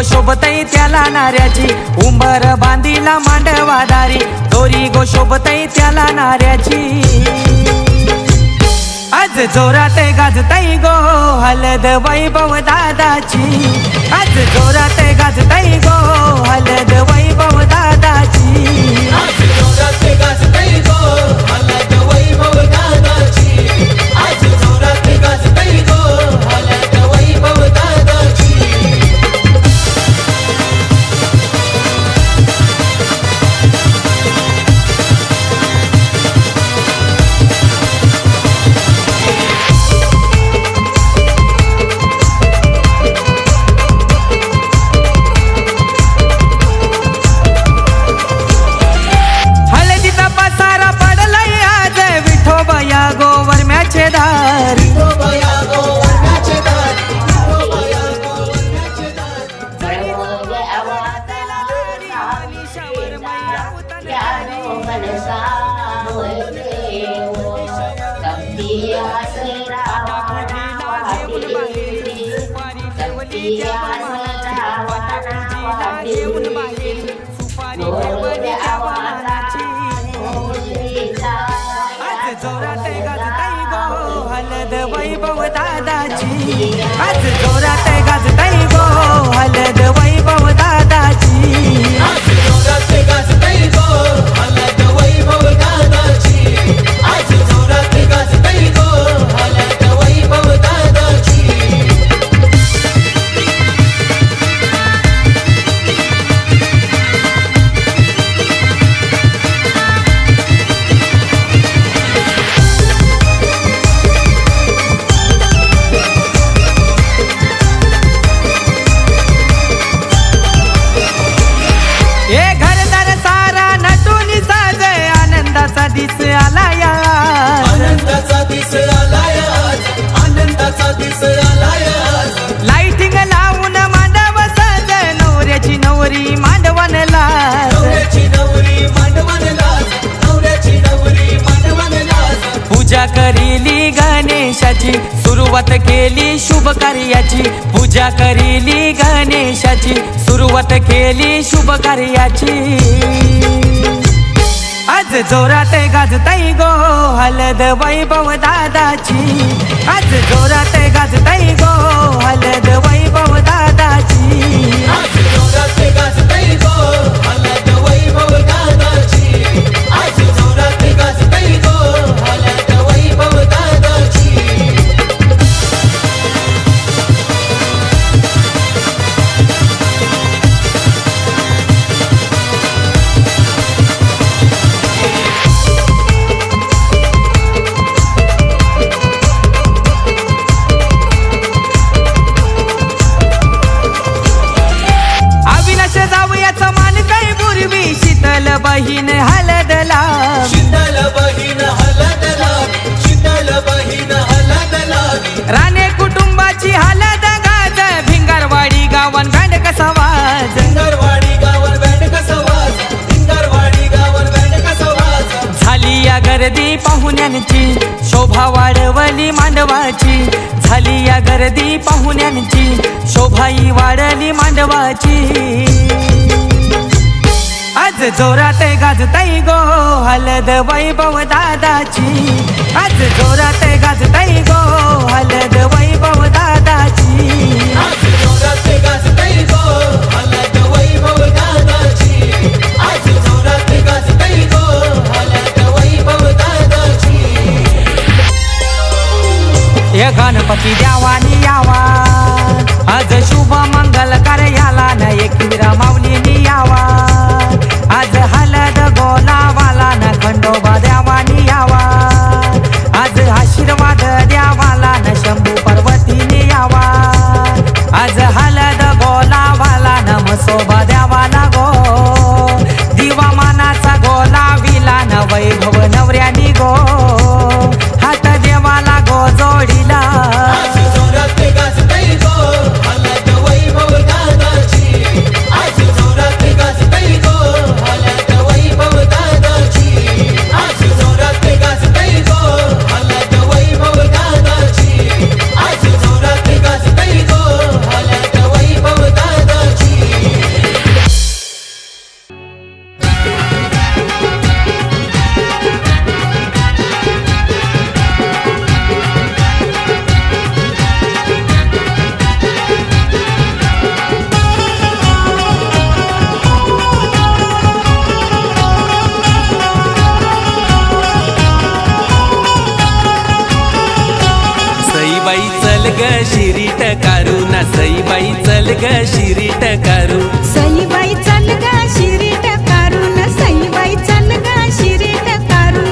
शोभतई त्याला नाऱ्याची, उंबर बांधीला मांडवादारी, दोरी गो शोभतई त्याला नाऱ्याची। आज जोरात गाजतई गो हलद वैभव दादाची, आज जोरात गाजतई गो हलद वैभव दादाची, आज जोरात गाजतई गो हलद वैभव दादाची, आज जोरात गाजतई गो हलद वैभव दादाची। वैभव दादाची, आज जोरात गाजतई गो हलद वैभव दादाची, आज जोरात गाजतई गो हलद वैभव दादाची, आज जोरात गाजतई गो हलद वैभव दादाची। दिस आला यार, आनंदाचा दिस आला यार, आनंदाचा दिस आला यार। लाइटिंग लावून मांडव सज, नवऱ्याची नवरी मांडवनला, नवऱ्याची नवरी मांडवनला, नवऱ्याची नवरी मांडवनला। पूजा करीली गणेशाची, सुरुवात केली शुभ कार्याची, पूजा करीली गणेशाची, सुरुवात केली शुभ कार्याची। आज जोरात गाजतई गो हलद वैभव दादाची, आज जोरात गाजतई गो हलद वैभव दादाची, आज जोरात गाजतई गो हलद वैभव दादाची, आज जोरात गाजतई गो हलद वैभव दादाची। बहीण हलदला, शीतल बहीण हलदला, शीतल बहीण हलदला। राणे कुटुंबाची हलद गाज, भिंगरवाडी गावन बँड कसा वाज, भिंगरवाडी गावन बँड कसा वाज, भिंगरवाडी गावन बँड कसा वाज। झाली या गर्दी पाहुण्यांची, शोभा वाढवली मांडवाची, झाली या गर्दी पाहुण्यांची, शोभाई वाढली मांडवाची। आज जोरात गाजतई गो हलद वैभव दादाची, आज जोरात गाजतई गो हलद वैभव दादाची, आज जोरात गाजतई गो हलद वैभव दादाची, आज जोरात गाजतई गो हलद वैभव दादाची। हे गणपती देवानी यावा, आज शुभ मंगल कार्याला न एकवीरा माऊलीनी यावा, आज हलद गोलावाला न खंडोबा देवानी यावा, आज आशीर्वाद द्यावाला न शंभू पर्वतीने यावा, आज हलद गोलावाला न मसोबा द्यावाला गो, दिवा मानाचा गोलाविला न वैभव नवऱ्यानी गो, हात देवाला गो जोडीला, आज जोरात गाजतई गो हलद वैभव दादाची, आज जोरात ग शिरीट कारू ना सईबाई चल ग शिरीट कारू सईबाई चल ग शिरीट कारू न सईबाई चल ग शिरीट कारू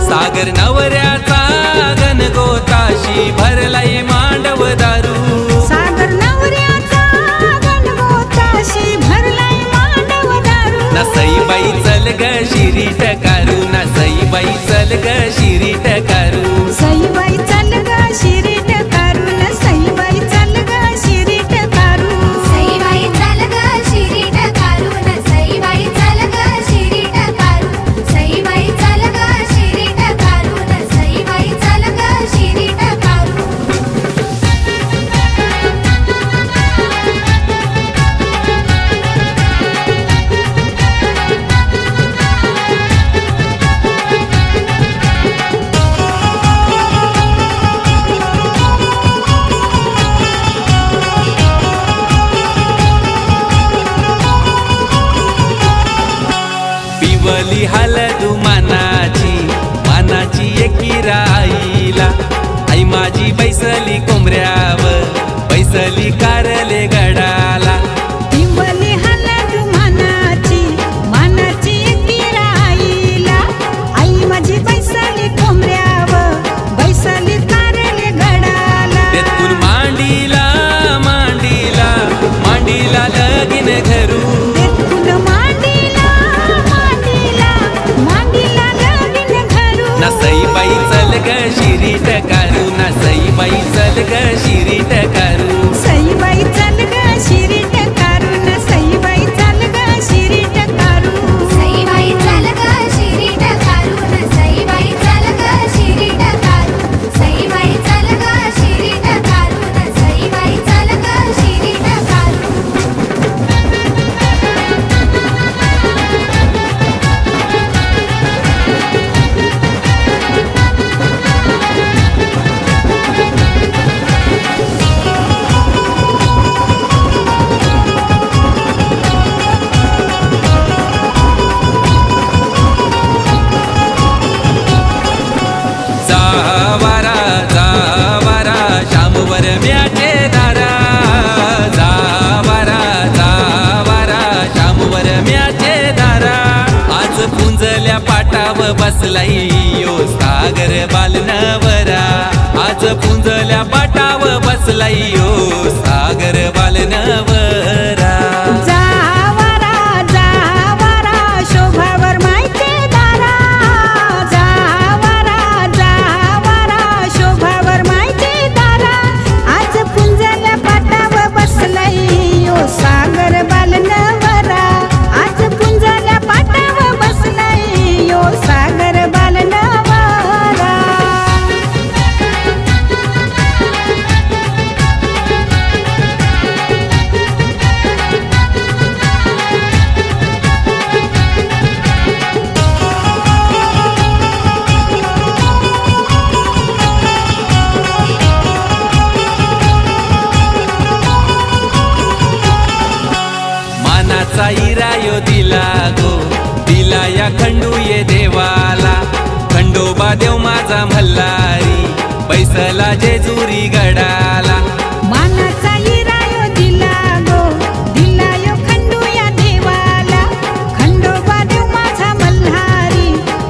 सागर नवऱ्याचा गणगोताशी भरलाई मांडव दारू सागर नवऱ्याचा गणगोताशी भरलाय मांडव दारू ना सईबाई चल ग शिरीट कारू ना सईबाई चल ग शिरीट कारू सईबाई चल ग शिरीट कारू न सईबाई चल ग शिरीट कारू सईबाई चल ग शिरीट कारू न सईबाई चल ग शिरीट कारू सईबाई चल ग शिरीट कारू न सईबाई चल ग शिरीट कारू पिवली हलदू मानाची एकी राईला आई माझी बैसली कोंबऱ्यावर बैसली कारले गडाला पिंबली हलद मानाची एकी राईला आई माझी बैसली कोंबऱ्यावर बैसली कारले गडाला तेतून मांडीला लगीन घरू तेथून मांडीला लगीन घरू ना सईबाई चल ग शिरीट कारू ना सईबाई चल ग शिरीट कारू सईबाई चल ग शिरीट कारू न सईबाई चल ग शिरीट कारू सईबाई चल ग शिरीट कारू न सईबाई चल ग शिरीट कारू सईबाई चल ग शिरीट कारू न सईबाई चल ग शिरीट कारू जावारा शामवर म्याचे दारा जावारा शामवर म्याचे दारा आज पुंजल्या पाटाव बसलाई यो सागर बालनवरा आज पुंजल्या पाटाव बसलाई यो सागर बालनवरा जावारा शोभावर मायचे दारा जावारा शोभावर मायचे दारा आज पुंजल्या पाटावर बसलाई यो सागर बालनवरा आज पुंजल्या पाटावर बसलाई यो सागर बालनवरा मानाचा इरायो दिला या खंडू ये देवाला खंडोबा देव माझा मल्हारी बैसला जेजुरी गडाला मानाचा इरायो दिला यो खंडू या देवाला खंडोबा देव माझा मल्हारी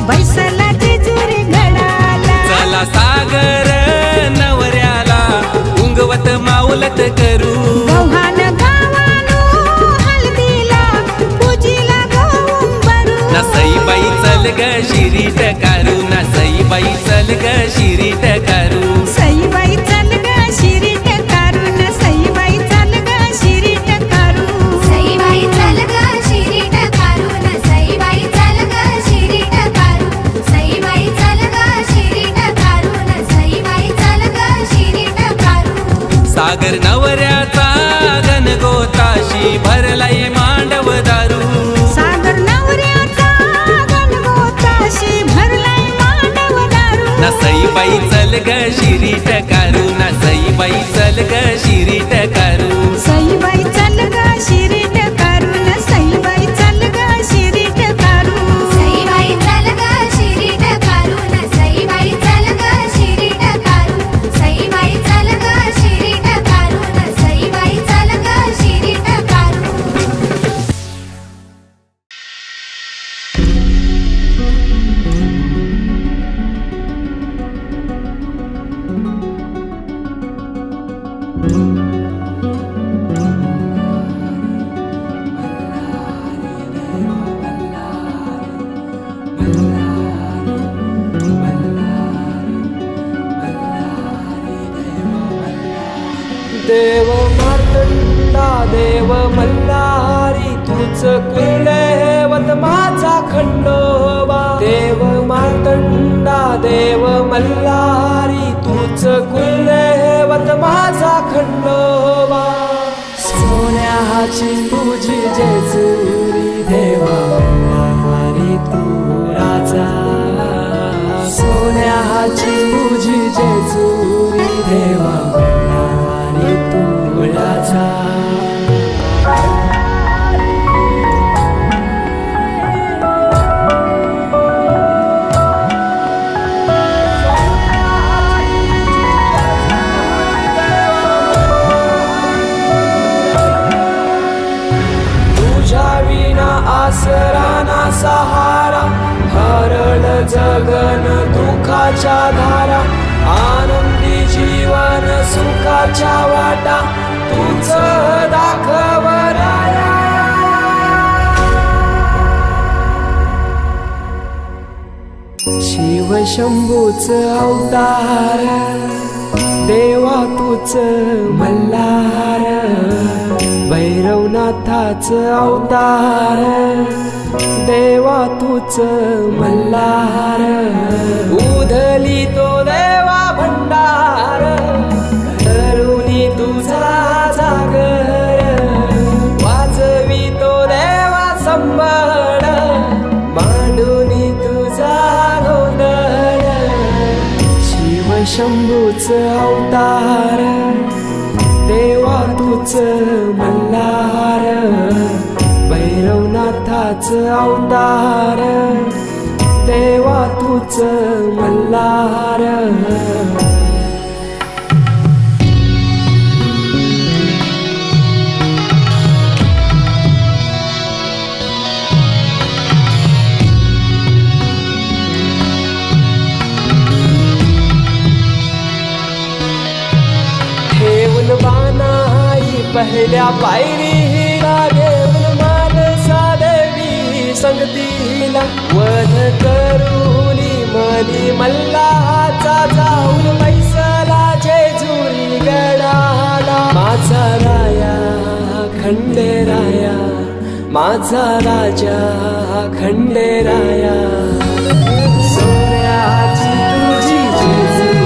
बैसला जेजुरी गडाला चला सागर नवऱ्याला उंगवत माऊलत करू गव्हाण गावानो हळदीला पूजीला गोंबरू ना सईबाई चल ग शिरीट कारू ना सईबाई चल ग शिरीट कारू सईबाई चल ग शिरीट कारू न सईबाई चल ग शिरीट कारू सईबाई चल ग शिरीट कारू न सईबाई चल ग शिरीट कारू सईबाई चल ग शिरीट कारू न सईबाई चल ग शिरीट कारू सईबाई चल ग शिरीट कारू न सईबाई चल ग शिरीट कारू सईबाई चल ग शिरीट कारू न सईबाई चल ग शिरीट कारू सईबाई चल ग शिरीट कारू न सईबाई चल ग शिरीट कारू सागर नवऱ्याचा गणगोताशी भरलाई मांडव दारू सागर नवऱ्याचा गणगोताशी भरलाय मांडव दारू ना सईबाई चल ग शिरीट कारू ना सईबाई चल ग शिरीट कारू सईबाई चल ग शिरीट कारू न सईबाई चल ग शिरीट कारू सईबाई चल ग शिरीट कारू न सईबाई चल ग शिरीट कारू सईबाई चल ग शिरीट देव मार्तंडा देव मल्हारी तूच कुलदैवत माझा खंडोबा देव मार्तंडा देव मल्हारी तूच कुलदैवत माझा खंडोबा सोन्याची तुझी जेजुरी देवा मल्हारी तू राजा सोन्याची तुझी जेजुरी देवा मल्हारी तू राजा आसराना सहारा हरळ जगन दुःखाच्या धारा आनंदी जीवन सुखाच्या वाटा तूच दाखव राया शिव शंभूच अवतार देवा तूच मल्हार भैरवनाथाच अवतार देवा तूच मल्हार उधली तो देवा भंडार करुणी तुझा जागर वाजवी तो देवा संबळ मांडुनी तुझा गोंधळ शिव शंभूच अवतार देवा तूच मल्हार भैरवनाथाच अवतार देवा तूच मल्हार बानाई पहिल्या पायरीला घेऊन मानसा देवी संगतीला वध करूनी मनी मल्हाचा जाऊन बैसला जेजुरी गडाला माझा राया खंडेराया माझा राजा खंडेराया सोन्याची तुझी जेजुरी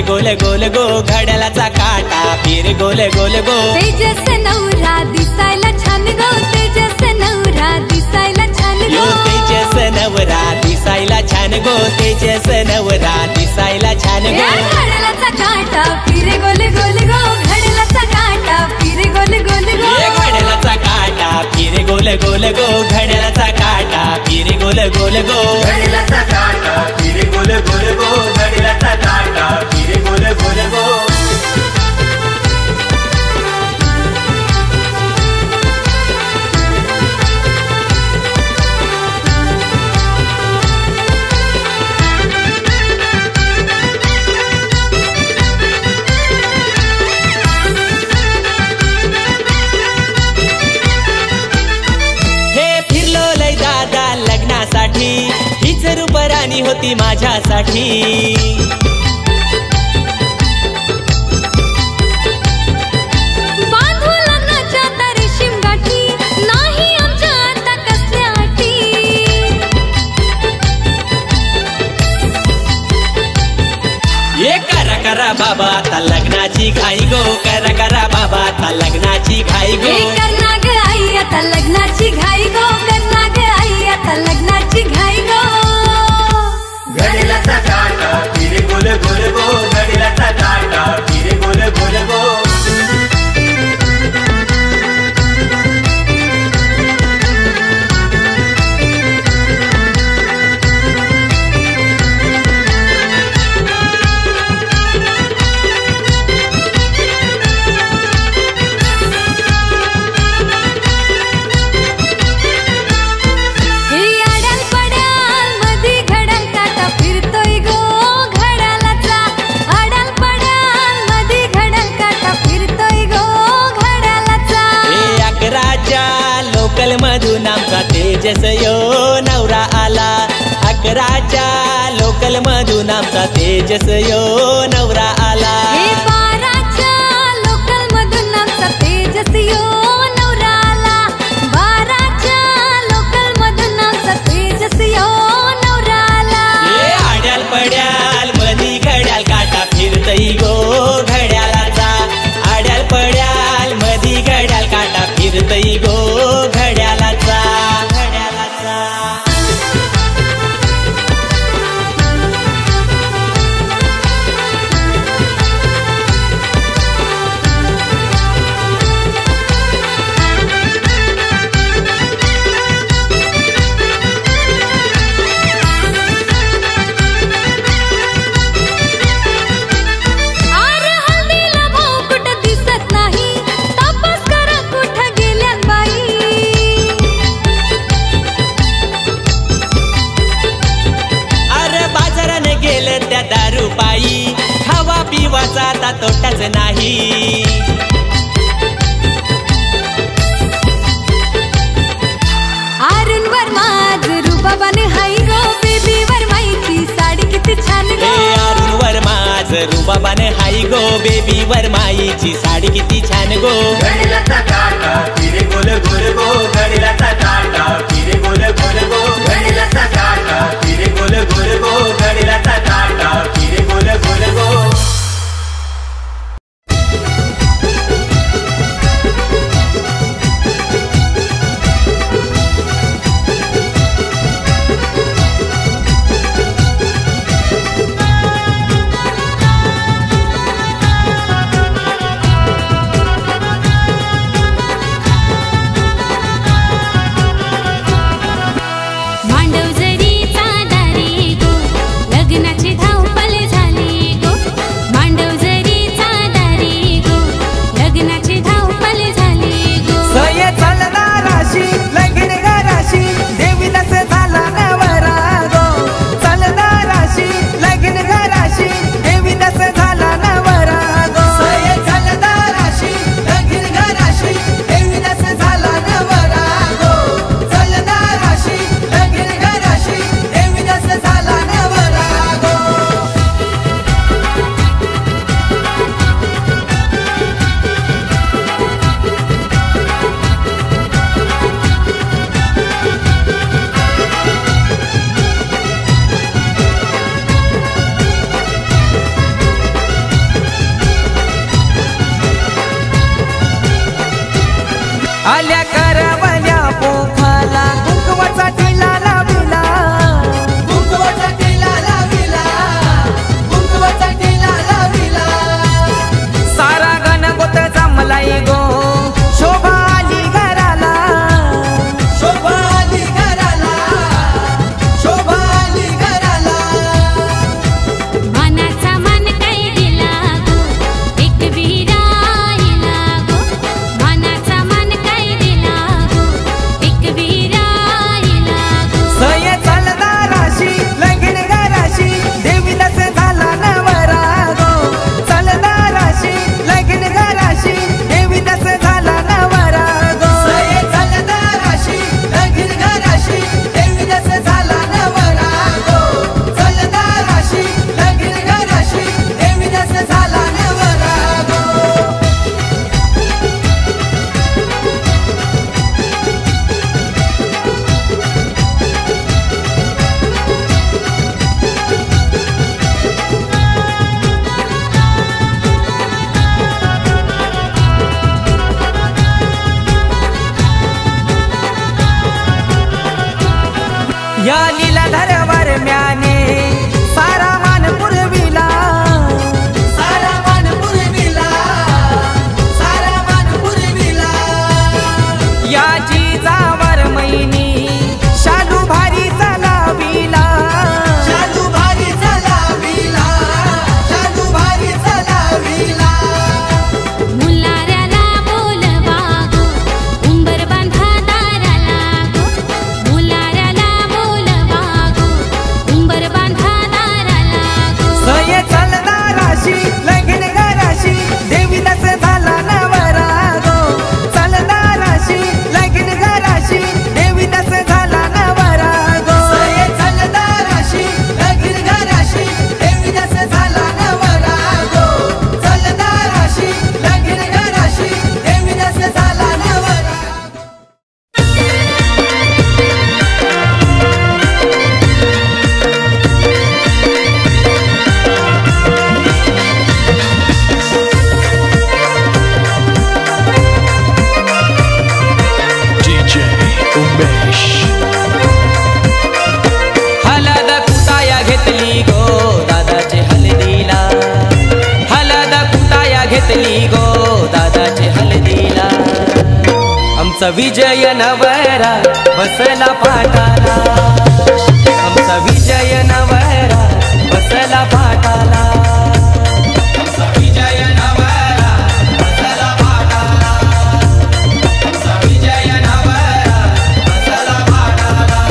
गोल गोल गो घड्याळाचा काटा फिर गोल गोल गो तेजस नवरा दिसायला छान गो तेजस नवरा दिसायला छान गो तेजस नवरा दिसायला छान गो तेजस नवरा दिसायला छान गो घड्याळाचा काटा फिर गोल गोल गो घड्याळाचा काटा फिर गोल गोल गो घड्याळाचा काटा फिर गोल गोल गो घड्याळाचा काटा फिर गोल गोल गो घड्याळाचा काटा फिर गोल गोल गो घड्याळाचा काटा फिर गोल गोल गो हीच रूपराणी होती माझ्यासाठी बांधू लग्नाच्या तरी शिमगाठी नाही आमच्या आता कसल्या अटी करा बाबा आता लग्नाची घाई गो, करा बाबा आता लग्नाची घाई गो. करना ग आई आता लग्नाची घाई गो, करना ग आई आता लग्नाची घाई गो. घडीलाचा काटा फिरे गोल गोल गो, घडीलाचा काटा फिरे गोल गोल गो. मधून आमचा तेजस यो नवरा आला, 11च्या लोकल मधून आमचा तेजस यो नवरा आला. 12च्या लोकल मधून आमचा तेजस यो नवरा आला, 12च्या लोकल मधून आमचा तेजस यो नवरा आला. आड्याल पड्याल मधी घड्याल काटा फिरतई गो घड्यालाचा, आड्याल पड्याल मधी घड्याल काटा फिरतई गो घड्यालाचा. दारू पायी खावा पिवाचा आता तोटाच नाही. अरुण वर्माज रुबाबाने हाय गो, बेबी वर्माईची साडी किती छान गो. अरुण वर्माज रुबाबाने हाय गो, बेबी वर्माईची साडी किती छान गो. घडीलाचा काटा फिरे गोल गोल गो, घडीलाचा काटा फिरे गोल गोल गो, घडीलाचा काटा फिरे गोल गोल गो, घडीलाचा काटा फिरे गोल गोल गो. आमचा विजय नवरा बसला पाटाला, आमचा विजय नवरा बसला पाटाला, आमचा विजय नवरा बसला पाटाला, आमचा विजय नवरा बसला पाटाला.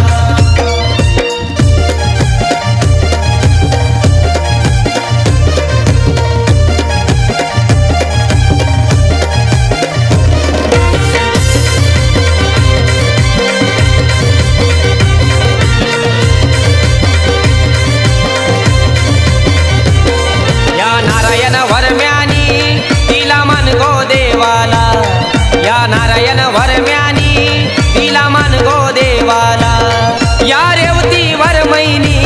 नारायण वरम्यानी तिला मान गो देवाला, या नारायण वरम्यानी तिला मान गो देवाला, या रेवती वरमैनी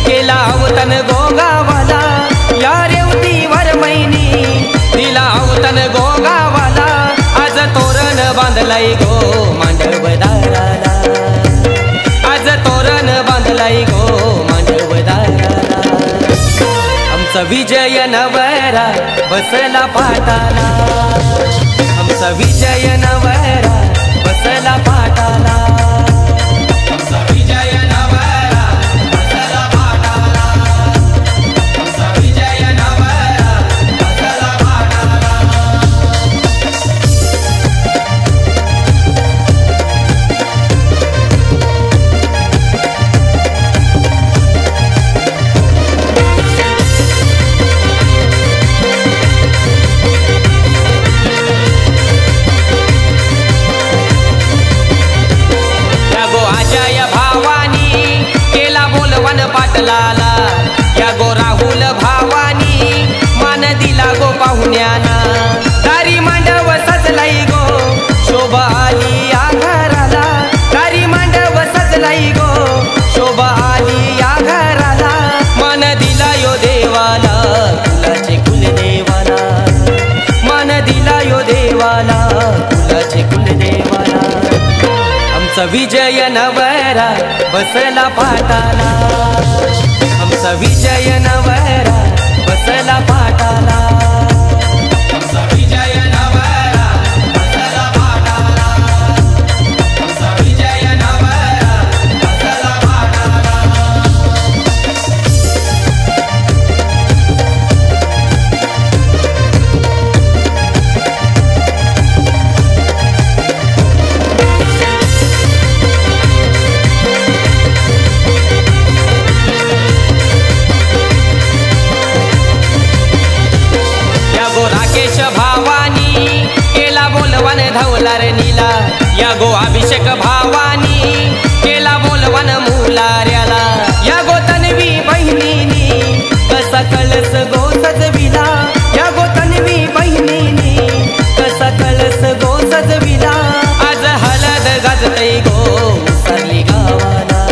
केला अवतन गोगावाला, या रेवती वरमैनी तिला अवतन गोगावाला, आज तोरण बांधलाई गो मांडव दाराला, आज तोरण बांधलाई गो मांडव दाराला. आमचा विजय नवरा बसला पाटाला, आमचा विजय नवरा बसला पाटाला, आमचा विजय नवरा बसला पाटाला, आमचा विजय नवरा बसला पाटाला. पाटलाला, या गो राहुल भावानी मान दिला गो पाहुण्याना, दारी मांडव सजलाई गो शोभा आली या घराला, दारी मांडव सजलाई गो शोभा आली या घराला, मान दिला यो देवाला कुलाचे कुलदेवाला, मान दिला यो देवाला कुलाचे कुलदेवाला. आमचा विजय नवरा बसला पाटाला, आमचा विजय नवरा बसला पाटाला, आमचा विजय नवरा बसला पाटाला, आमचा विजय नवरा बसला पाटाला. राकेश भावानी केला बोलवन धवलार नीला, या गो अभिषेक भावानी केला बोलवन मुलार्याला, या गो तन्वी बहिणीनी कसा कळस गो सजविला, या गो तन्वी बहिणीनी कसा कळस गो सजविला, आज हळद गाजतई गो सरली गावाला,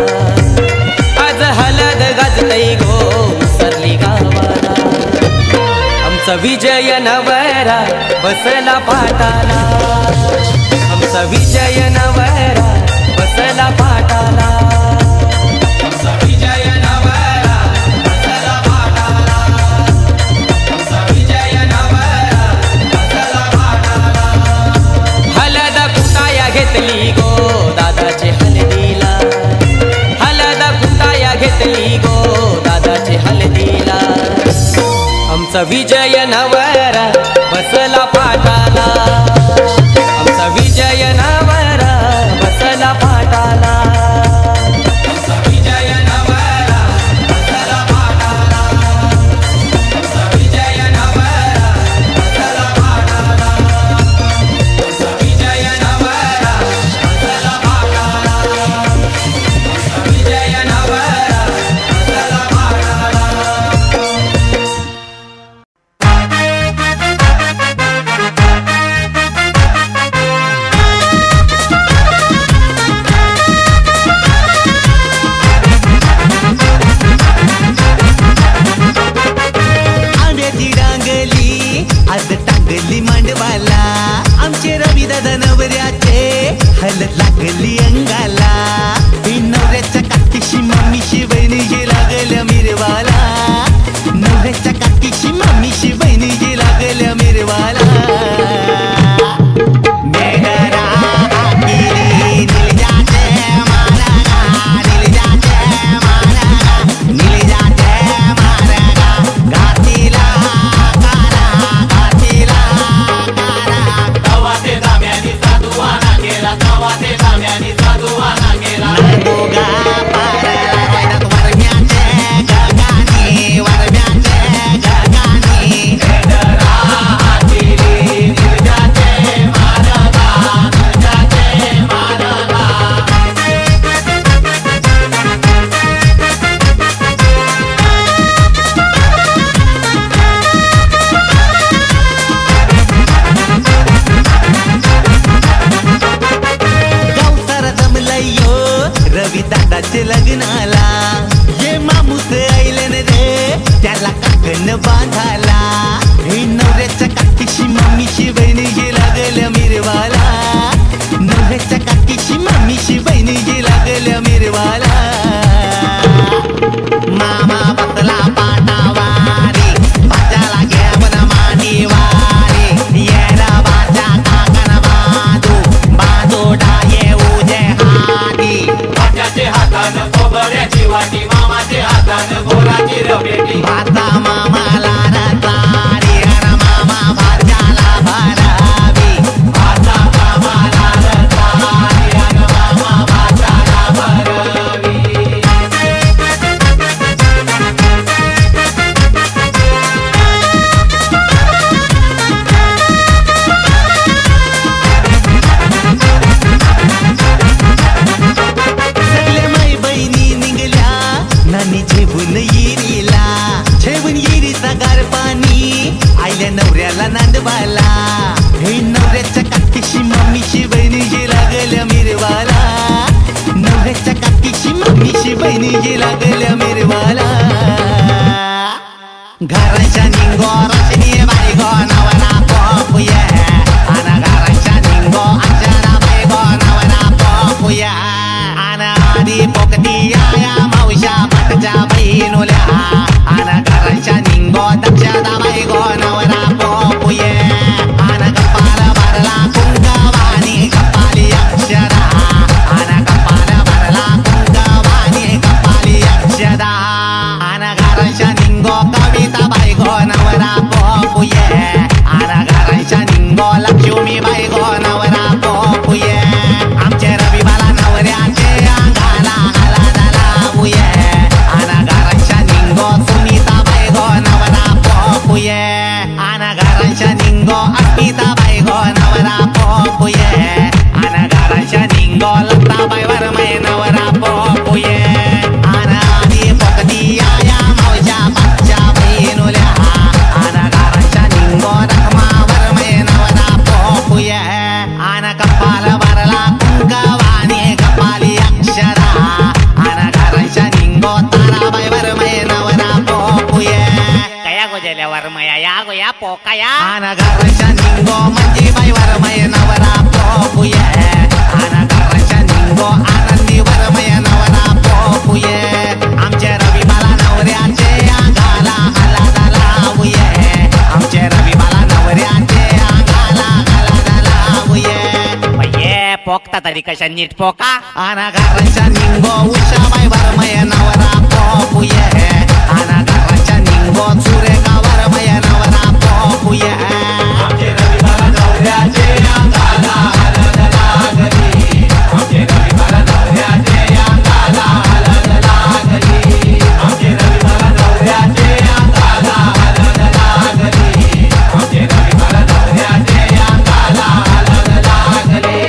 आज हळद गाजतई गो सरली गावाला. आमचा विजय नवरा बसला पाटाला, आमचा विजय नवरा बसला पाटाला, आमचा विजय नवरा बसला पाटाला, आमचा विजय नवरा बसला पाटाला. हळद कुटाया घेतली गो दादाचे हळदीला, हळद कुटाया घेतली गो दादाचे हळदीला. आमचा विजय नवरा बसला पाटाला, आमचा विजय नवरा बसला पाटाला, आमचा विजय नवरा बसला पाटाला, आमचा विजय नवरा बसला पाटाला, आमचा विजय नवरा बसला पाटाला, आमचा विजय नवरा बसला पाटाला. माणूस ऐलन रे त्याला काकण बांधाला हे नवऱ्याच्या काकीशी मम्मीशी बहिणीशी लागल्या मिरवाला नवऱ्याच्या काकीशी मम्मीशी बहिणीशी लागल्या मिरवाला मामा बसला पाटावारी बाजाला घेऊन मांडीवारी येरा बाजा काकण बाजू डाये उजे हाती बाच्याचे हातानं खोबऱ्याची वाटी मामाचे हातानं गोराची रबेटी भाता मामाला रतारी अन मामा भाज्याला भरावी भाता मामाला रतारी अन मामा भाताला भरवी सगळे माई बहिणी निघल्या नानी झेवून येरीला झेवून येरीचा गार पाणी आईल्या नवऱ्याला नांदवाला हे नवऱ्याच्या काकीशी मम्मीशी बहिणीशी लागल्या मिरवाला नवऱ्याच्या काकीशी मम्मीशी बहिणीशी लागल्या मिरवाला घराच्या निंगो रचनी बाई गो नवरा पोपुया आना घराच्या निंगो अंजना बाई गो नवरा पोपुया आना आधी पोकती आया मावशा पटच्या बहिणुल्या आना घराच्या निंगो दक्षदा बाई गो नवरा पोपुया आना कपाल भरला कुंकवानी कपाली अक्षरा आना कपाल भरला कुंकवानी कपाली अक्षदा आना घराच्या निंगो कविता बाई गो नवरा पोपुये आना घराच्या निंगो लक्ष्मी बाई गो नवरा पोपुये आमचे रविबाला नवऱ्याचे अंगाला हळद लावूये आना घराच्या निंगो सुनीता बाई गो नवरा पोपुये आना घराच्या निंगो अस्मिता बाई गो नवरा पोपुये आना घराच्या निंगो लता बाई वरमय नवरा पोपुये आना आधी पोकती आया मावशा पाच्या बहिणुल्या आना घराच्या निंगो रखमा वरमय नवरा पोपुये आना कपाल भरला कुंकवानी कपाली अक्षरा आना घराच्या निंगो ताराबाई वरमय नवरा पोपुये कया गोजल्या वरमया या गोया पोकाया आना घराच्या निंगो मंजी बाई वरमय नवरा पोपुये आना घराच्या निंगो आनंदी वरमय नवरा पोपुये आमचे रविबाला नवऱ्याचे अंगाला हळद लावूये आमचे रविबाला नवऱ्याचे अंगाला हळद लावूये ये पोकता तरी कशा नीट पोका आना घराच्या निंगो उषाबाई वरमय नवरा पोपुये आना घराच्या निंगो सुरेखा वरमय नवरा पोपुये आमचे रविबाला नवऱ्याचे अंगाला हळद लागली आमचे रविबाला नवऱ्याचे अंगाला हळद लागली आमचे रविबाला नवऱ्याचे अंगाला हळद लागली आमचे रविबाला नवऱ्याचे अंगाला हळद लागली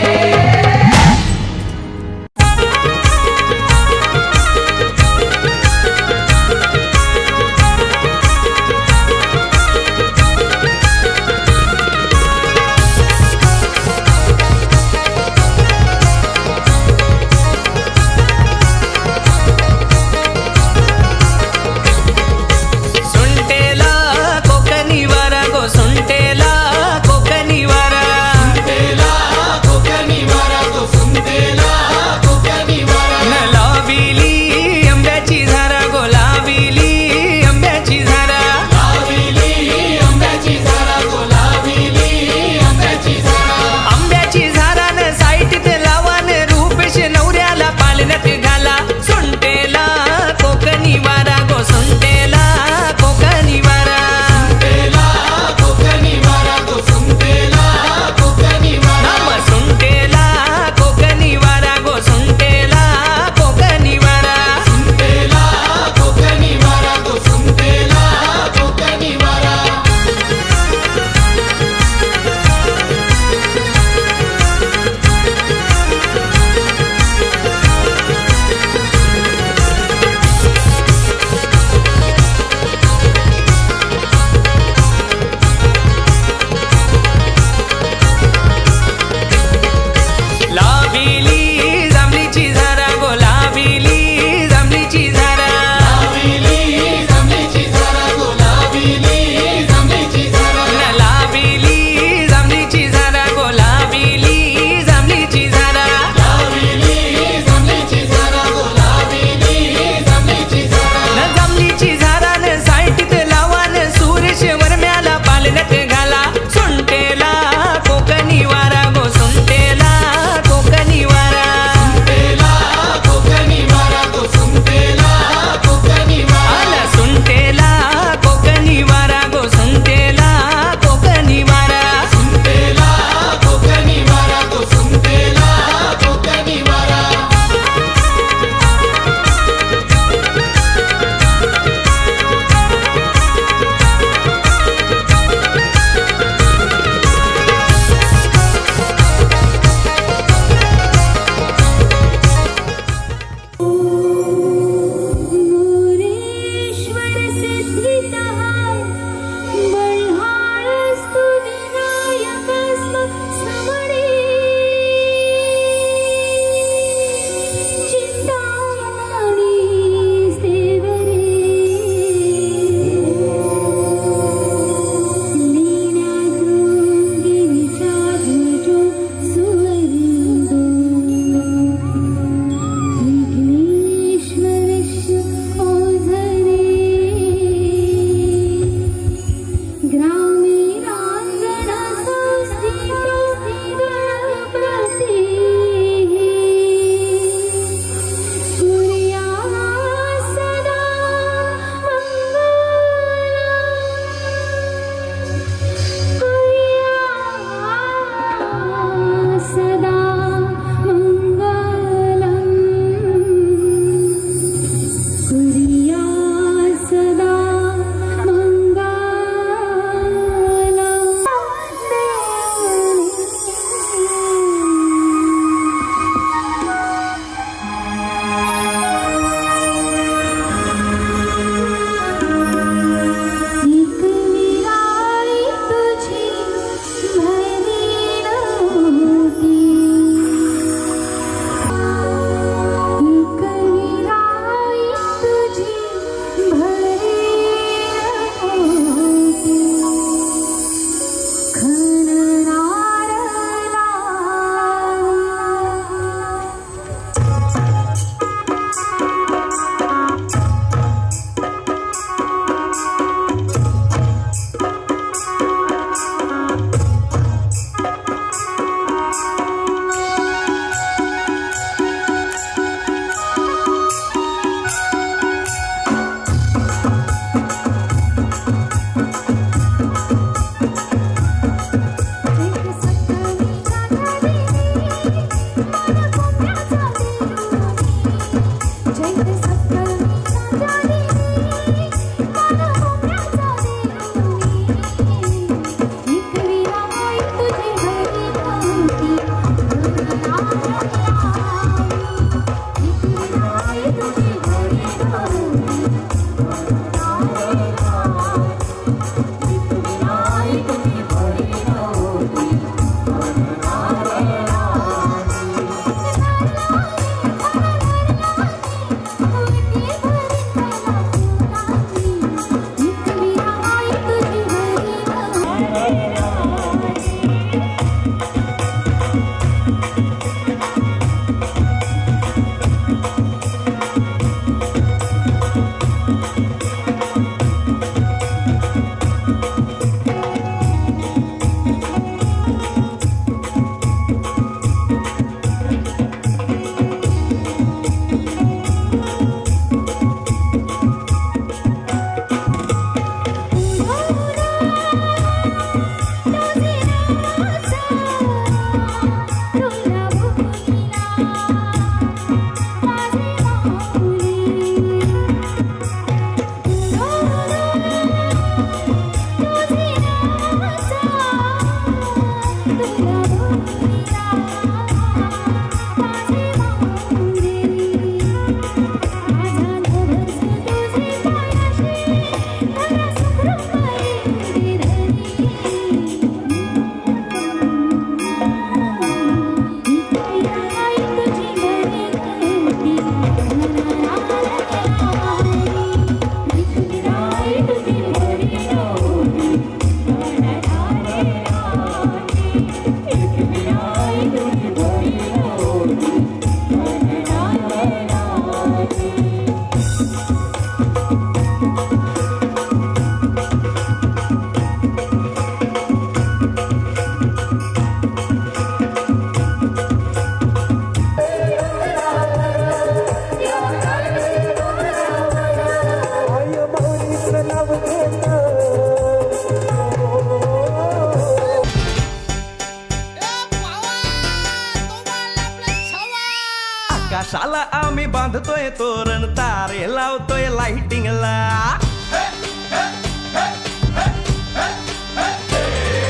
आकाशाला आम्ही बांधतोय तोरण तारे लावतोय लाइटिंगला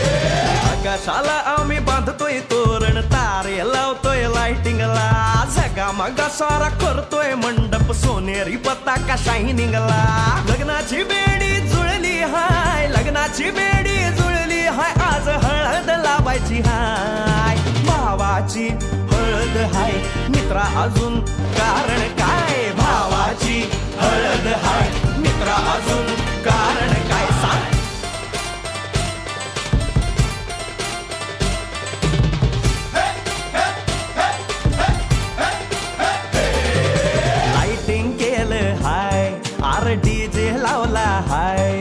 आकाशाला आम्ही बांधतोय तोरण तारे लावतोय लाइटिंगला जगामगा सारा करतोय मंडप सोनेरी पताका शायनिंगला लग्नाची बेडी जुळली हाय लग्नाची बेडी जुळली हाय आज हळद लावायची हाय भावाची हळद हाय मित्रा अजून कारण काय भावाची हळद हाय मित्रा अजून कारण काय सांग लाइटिंग केलं हाय आर डीजे लावला हाय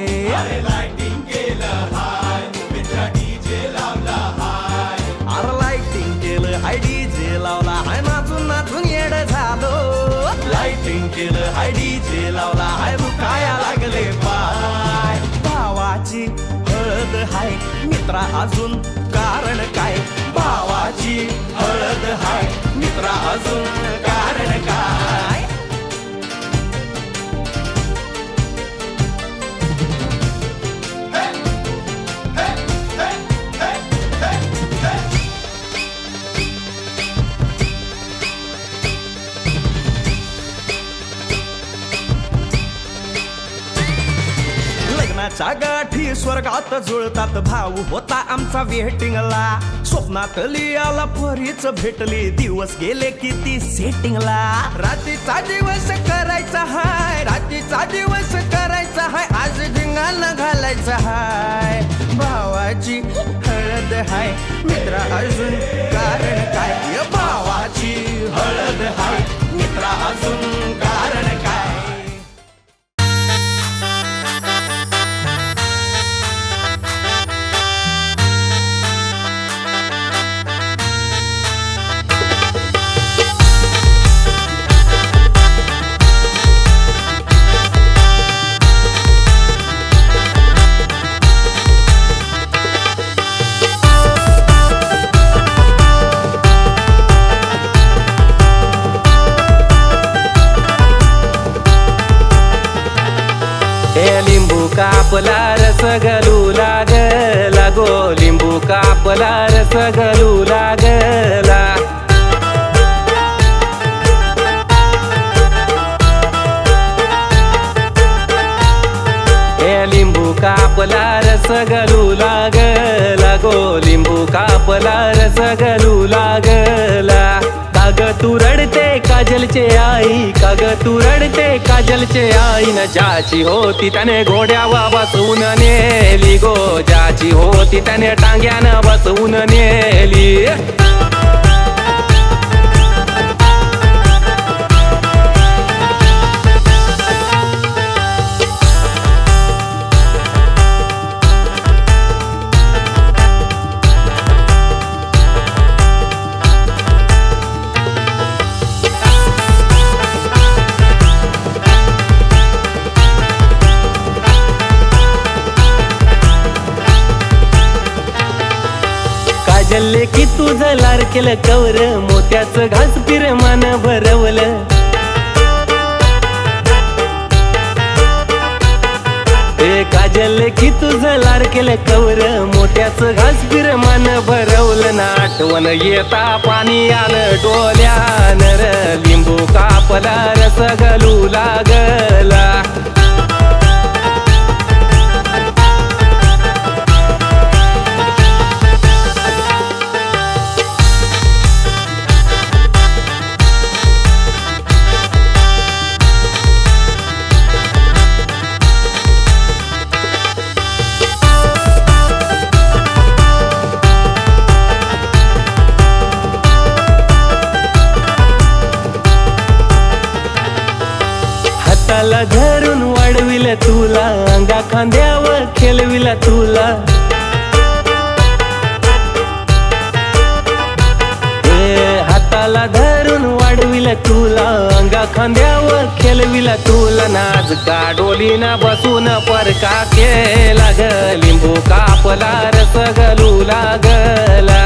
लाइटिंग केलं हाय मित्रा डीजे लावला हाय आर लाइटिंग केलं हाय डीजे लावला हाय नाचून नाचून येड झालो लाइटिंग केलं हाय डीजे लावला हाय दुखाया लागले पाय भावाची हळद हाय मित्रा अजून कारण काय भावाची हळद हाय मित्रा अजून कारण काय लग्नाच्या गाठी स्वर्गात जुळतात भाऊ होता आमचा वेटिंगला स्वप्नात लियाला परीच भेटली दिवस गेले किती सेटिंगला रात्रीचा दिवस करायचा हाय रात्रीचा दिवस करायचा हाय आज धिंगाणा घालायचा हाय भावाची हळद हाय मित्रा अजून कारण काय भावाची हळद हाय मित्रा अजून कारण काय कापला रस गलू लागला गो लिंबू कापला रस गलू लागला कापला रस गलू लागला गो लिंबू कापला रस गलू लागला काग तू रडते काजलचे आई काग तू रडते काजलचे आई न ज्याची होती त्याने घोड्यावा बसवून नेली गो ज्याची होती त्याने टांग्यानं बसवून नेली काजल की तुझं लाडकेलं कवर मोत्याचं घास पिरमान भरवलं काजल की तुझं लाडकेलं कवर मोत्याचं घास पिरमान भरवलं ना आठवण येता पाणी आलं डोल्यानं र लिंबू कापला रस गलू लागला हाताला धरून वाढविल तुला अंगा खांद्यावर खेळविला तुला हाताला धरून वाढविल तुला अंगा खांद्यावर खेळविला तुला नाच काडोलीना बसून परका केला ग लिंबू कापला रस गलू लागला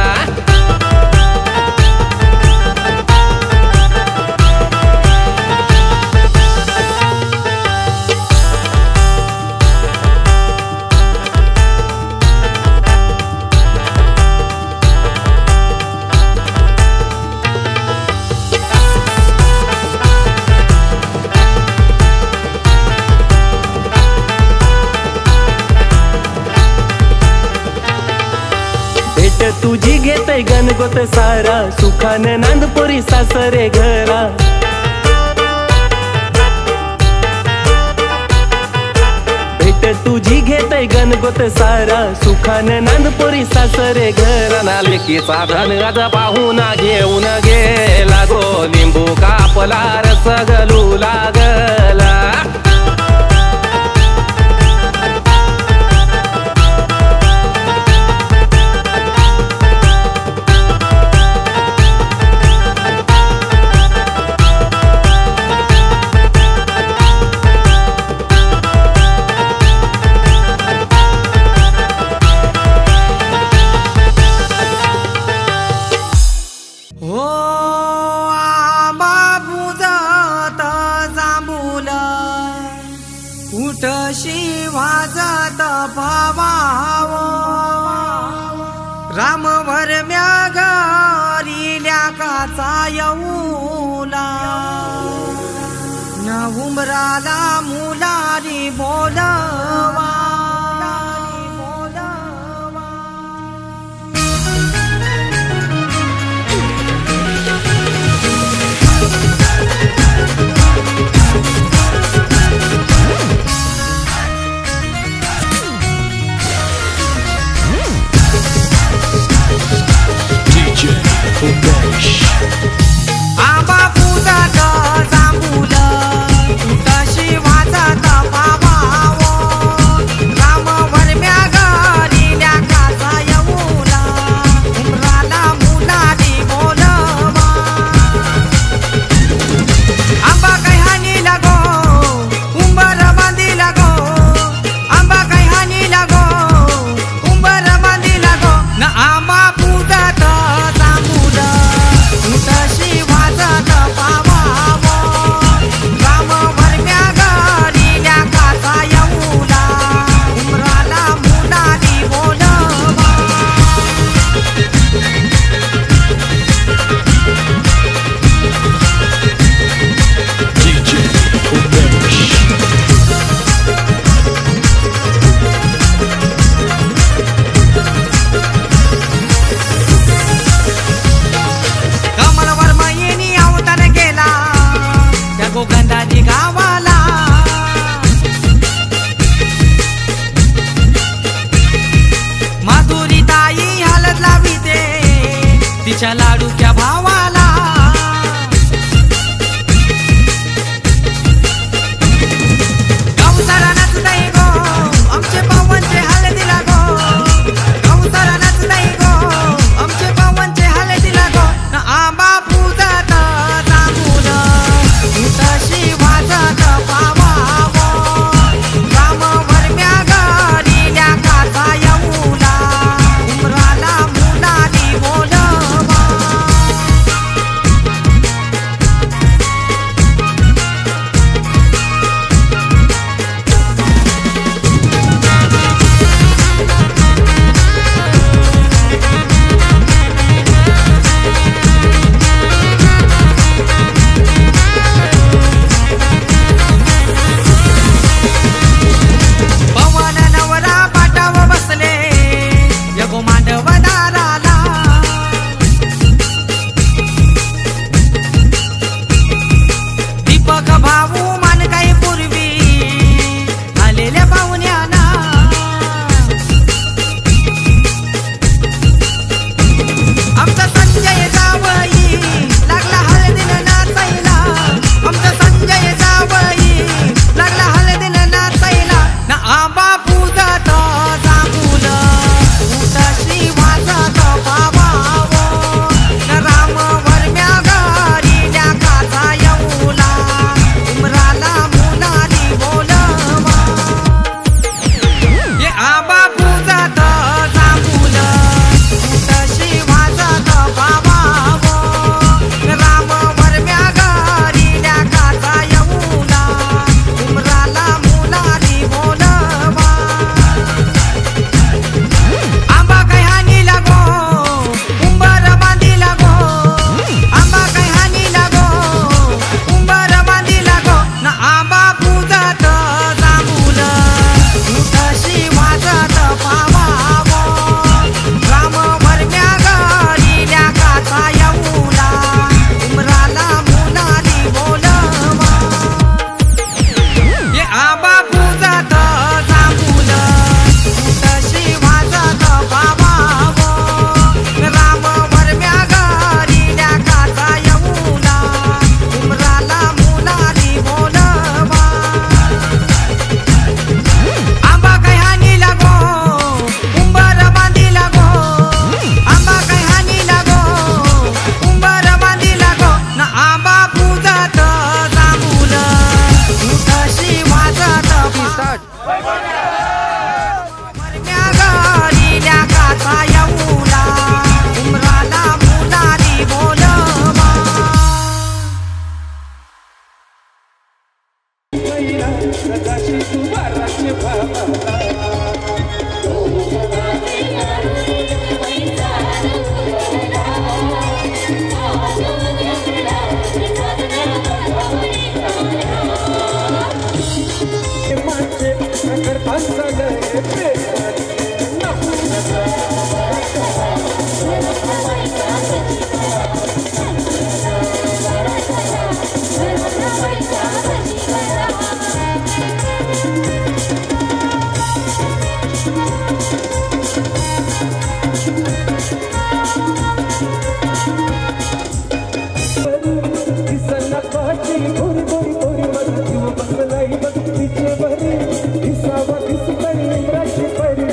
तुझी घेतय गणगोत सारा सुखानं नांदपोरी सासरे घरा भेट तुझी घेतय गणगोत सारा सुखानं नांदपोरी सासरे घरा नाले की साधन आज पाहून घेऊन गेला गो लिंबू कापला रस गलू लागला वाजत भावाव राम भरम्या घरील्या काचा येऊला न उमराला मुलारी बोलवा आंबा फुलत जांभूल तशी वाजत भावावो तिच्या लाडूच्या भावाला गावसारा नाचताय गो आमचे पावनचे हळदीला गो गावसारा नाचताय गो आमचे पावनचे हळदीला गो न आंबा पूजात जांभूल तशी वाजत पावावो राम वरम्या गरील्या काचा येऊला उमराला मुलाली बोलवा पवन नवरा पाटाव बसले यगो मांडव दाराला दीपक भाऊ मानकाई पूर्वी आलेल्या पाहुण्याना आमचा संजय जावई लागला हळदीनं नाचायला आमचा संजय जावई लागला हळदीनं नाचायला न आंबा पूजत जांभूल तशी वाजत पावावो न राम वरम्या गरील्या काचा येऊला उमराला मुलाली बोलवा ये आंबा पूजत जांभूल तशी वाजत पावावो न राम वरम्या गरील्या काचा येऊला उमराला मुलाली बोलवा आंबा काय हानी लागो उंबर बांधी लागो आंबा काय हानी लागो उंबर बांधी लागो न आंबा पूजत जांभूल तशी वाजत पावावो राम वरम्या गरील्या काचा येऊला उमराला मुलाली बोलवा ये आंबा पूजत जांभूल तशी वाजत पावावो राम वरम्या गरील्या काचा येऊला उमराला मुलाली बोलवा आंबा काय हानी लागो उंबर बांधी लागो आंबा काय हानी लागो उंबर बांधी लागो न आंबा पूजत जांभूल तशी वाजत वरम्या गरील्या काचा येऊला उमराला मुलाली बोलवा बसलाई बघ तिचे बरी दिसावा दिसतरी इंद्राची परी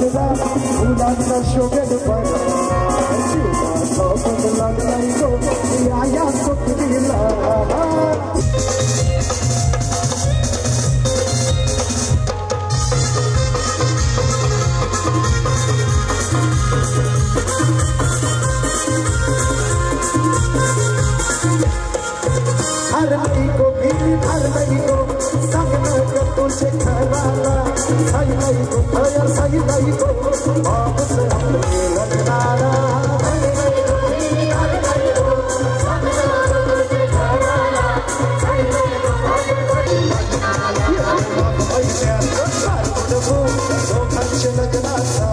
लागला फुलांचा शोभेल बरा जीवनाचा बन लागलाय गो या सुखीला तुझे खराला सही नहीं को भया सही नहीं को बाप से अपने लगनारा सही नहीं को हर नहीं को सब तुझे खराला सही नहीं को भया तो खर्च लगना था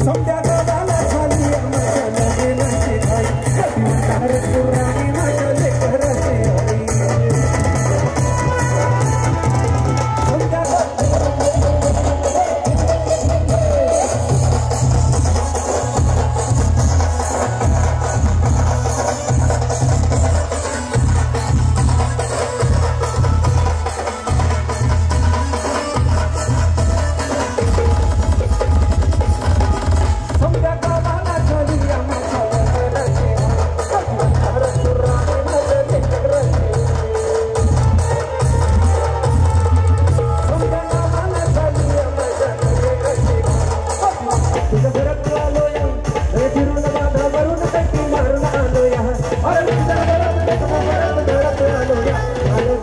Some परत आलो या रे फिरून बाधा भरून पेटी मारून आलो या अरे परत आलो या आलो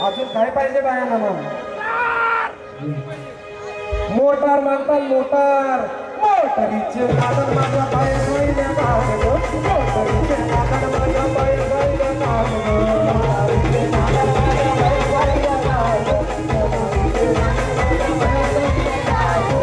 अजून काय पाहिजे बायांना मग मोटार मागतात मोटार मोटारीचे नादन माझ्या पाय गळल्या नागो मोटारीचे नादन माझ्या पाय गळल्या नागो मोटारीचे नादन माझ्या पाय गळल्या नागो मोटारीचे नादन माझ्या पाय गळल्या नागो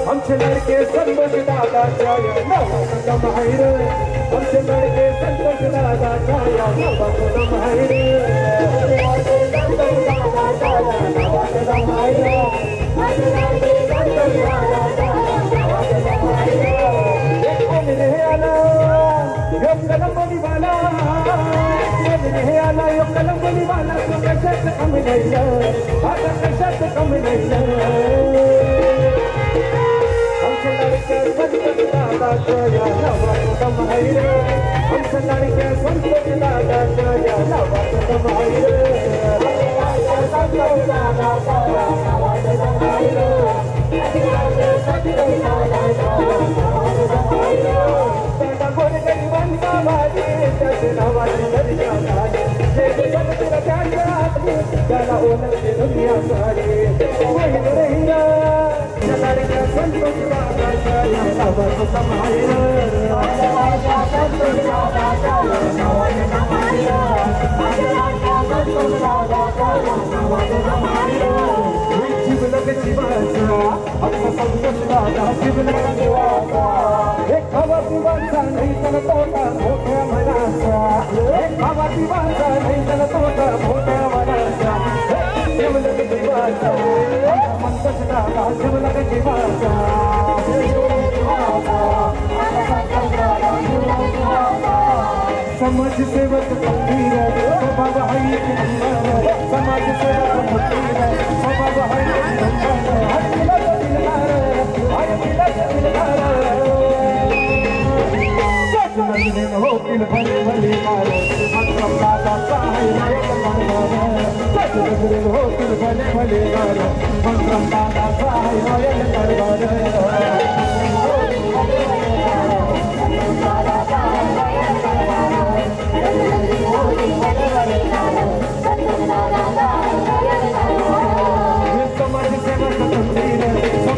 हमसे लड़के संतोष दादा छाया नवा कदम है रे हमसे लड़के संतोष दादा छाया नवा कदम है रे संतोष दादा छाया नवा कदम है रे हमसे लड़के संतोष दादा छाया नवा कदम है रे एक मेरे आला यो कलम बोली वाला मेरे आला यो कलम बोली वाला तो कैसे कम नहीं है आधा कैसे कम नहीं है संतोष दादा छाया नवा कदम है रे हमसे लड़के संतोष दादा छाया नवा कदम है रे संतोष दादा छाया नवा कदम है रे संतोष दादा छाया नवा कदम है रे दादा बोल गई बंदा बाजी जैसे नवाजी दरिया सारी जैसे जब तेरा प्यार चला ओनर की दुनिया सारी वही रहिया लड़के संतोष दादा छाया नवा कदम है रे संतोष दादा छाया नवा कदम है रे संतोष दादा छाया नवा कदम है रे जीवन के जीवाचा अपना संतोष दादा जीवन का जीवाचा एक हवा जीवाचा नहीं तन तोटा मोठ्या मनाचा एक हवा जीवाचा नहीं तन तोटा मोठ्या मनाचा जीवन के जीवाचा अपना संतोष दादा जीवन के जीवाचा समाज सेवक फकीर बाबा है के नंबर समाज सेवक फकीर बाबा है के नंबर हर दिल दिलदार हर दिल दिलदार सच लगने हो दिल भले भले मारो मतलब दादा साहिब एक नंबर सच लगने हो दिल भले भले मारो मतलब दादा साहिब एक नंबर समाज सेवक सुंदर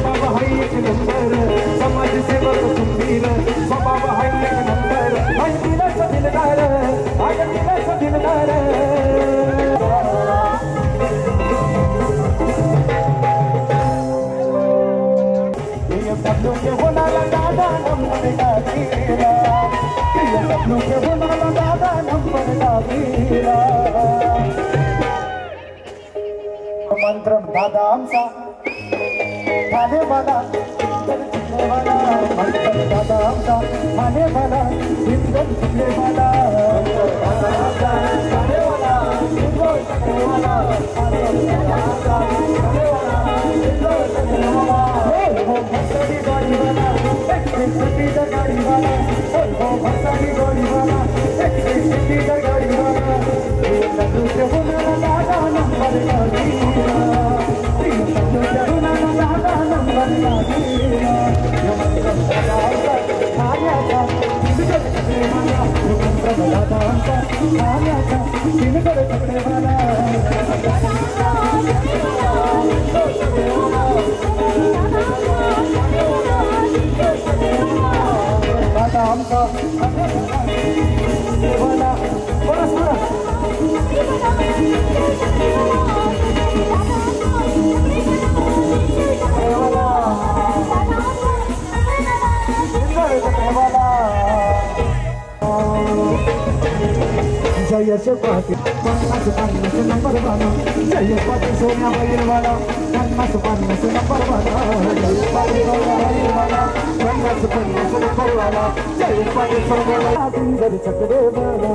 बाबा है एक नंबर समाज सेवक सुंदर बाबा है एक नंबर आई दिल से दिलदार आई दिल से दिलदार ये सपनों के होना दादा नंबर का हीरा ये सपनों के होना दादा नंबर का हीरा मंत्र दादा आमचा ठाणे मला मंत्र दादा आमचा ठाणे मला हिंदू शिकले मला दादा आमचा ठाणे मला हिंदू शिकले मला हो भक्तारी गाडी वाला एक सिटी गाडी वाला हो भक्तारी गाडी वाला एक सिटी गाडी वाला लड्डू के होना दादा नंबर का हीरा लड्डू के होना दादा नंबर का हीरा यो मंत्र दादा आमचा ठाण्याचा तिनकर चक्रे मला यो मंत्र दादा आमचा ठाण्याचा तिनकर चक्रे मला जयश पाटील 50 नंबर वाला जयश पाटील सोन्या बैलवाला 50 नंबर वाला जयश पाटील सोन्या बैलवाला 50 नंबर वाला जयश पाटील सोन्या सुंदर चक्रे वाला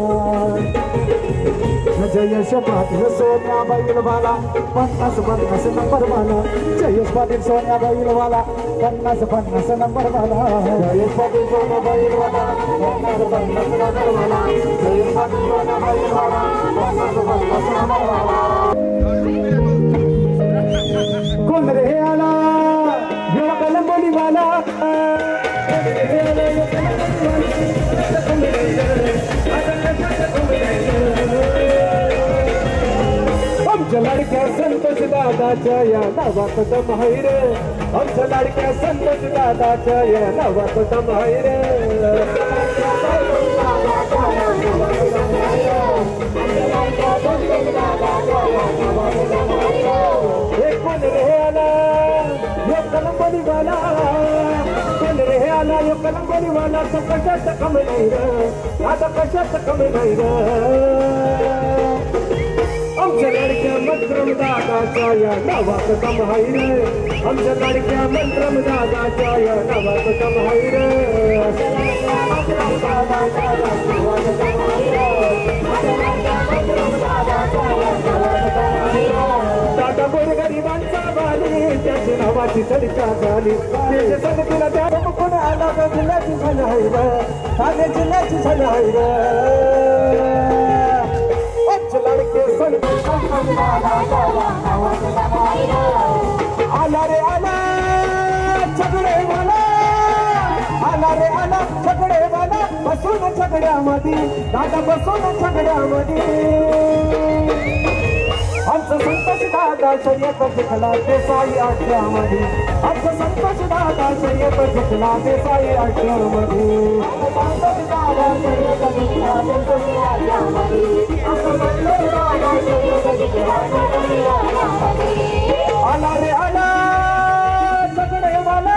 जयश पाटील सोन्या बैलवाला 50 नंबर वाला जयश पाटील सोन्या बैलवाला 50 नंबर वाला जयश पाटील सोन्या बैलवाला 50 नंबर वाला जयश पाटील सोन्या बैलवाला 50 नंबर वाला कोण रे आला यो कलंबोली वाला आमच्या लाडक्या संतोष दादाच्या या नावात दम आहे रे आमच्या लाडक्या संतोष दादाच्या या नावात दम आहे रे कोण रे आला यो कलंबोली वाला कोण रे आला यो कलंबोली वाला तो कशात कमी नाही रे आता कशात कमी नाही रे आमच्या लाडक्या मंत्रम दादाच्या या नावात दम आहे रे आमच्या लाडक्या मंत्रम दादाच्या या नावात दम आहे रे दादा गोरगरिबांचा बाली त्याची नावाची चर्चा झाली त्याच्या संगतीला त्या कोण आला तर जिल्ह्याची झाली आहे रे ठाणे जिल्ह्याची झाली आहे रे लड़के आला रे आला झगडे वाला आला रे आला झगडे वाला बसून झगड्यामध्ये दादा बसून झगड्यामध्ये आमचं संतोष दादा शर्यत जिंकला देसाई आठ्यामध्ये आमचं संतोष दादा शर्यत जिंकला देसाई आठ्यामध्ये आला रे आला झगडे वाला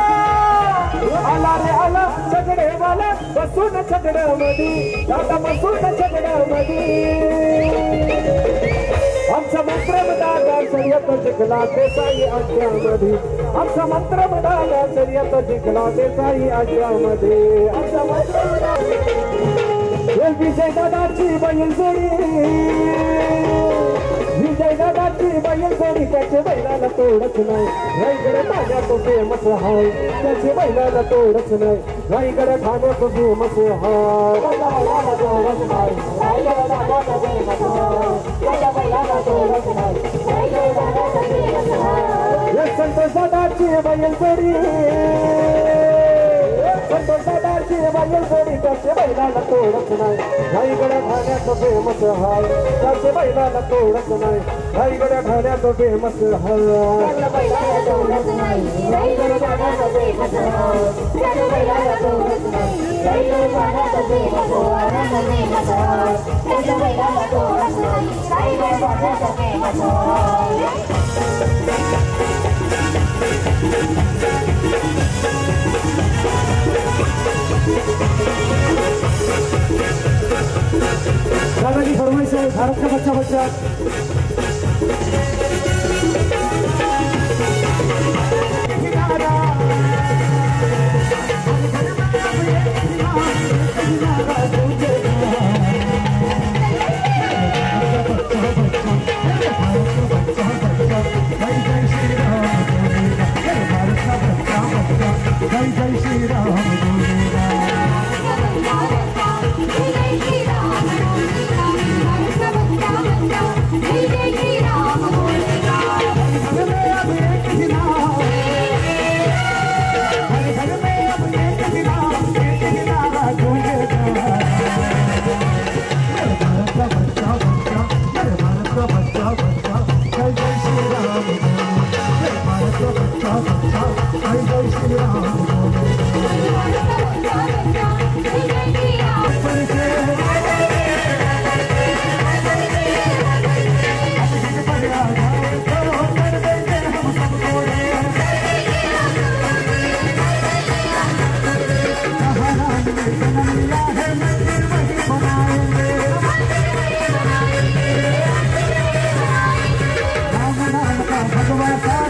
आला रे आला झगडे वाला बसून झगड्यामध्ये दादा बसून झगड्यामध्ये आमचा मंत्र दादा शर्यत जिंकला देसाई आठ्यामध्ये आमचा मंत्र दादा शर्यत जिंकला देसाई आठ्यामध्ये आमचा मंत्र विजय दादाची बैल जोडी विजय दादाची बैल जोडी त्याचे बैलाला तोडच नाही रायगड ठाण्यात फेमस हाय त्याचे बैलाला तोडच नाही रायगड ठाण्यात फेमस हाय संतोष दादाची बैल जोडी संतोष दादाची बैल जोडी त्याचे बैलाला तोडच नाही रायगड ठाण्यात फेमस हाय त्याचे बैलाला तोडच नाही रायगड ठाण्यात फेमस दादाजी फरमाइश है भारत का बच्चा बच्चा जय श्री राम Hey, सा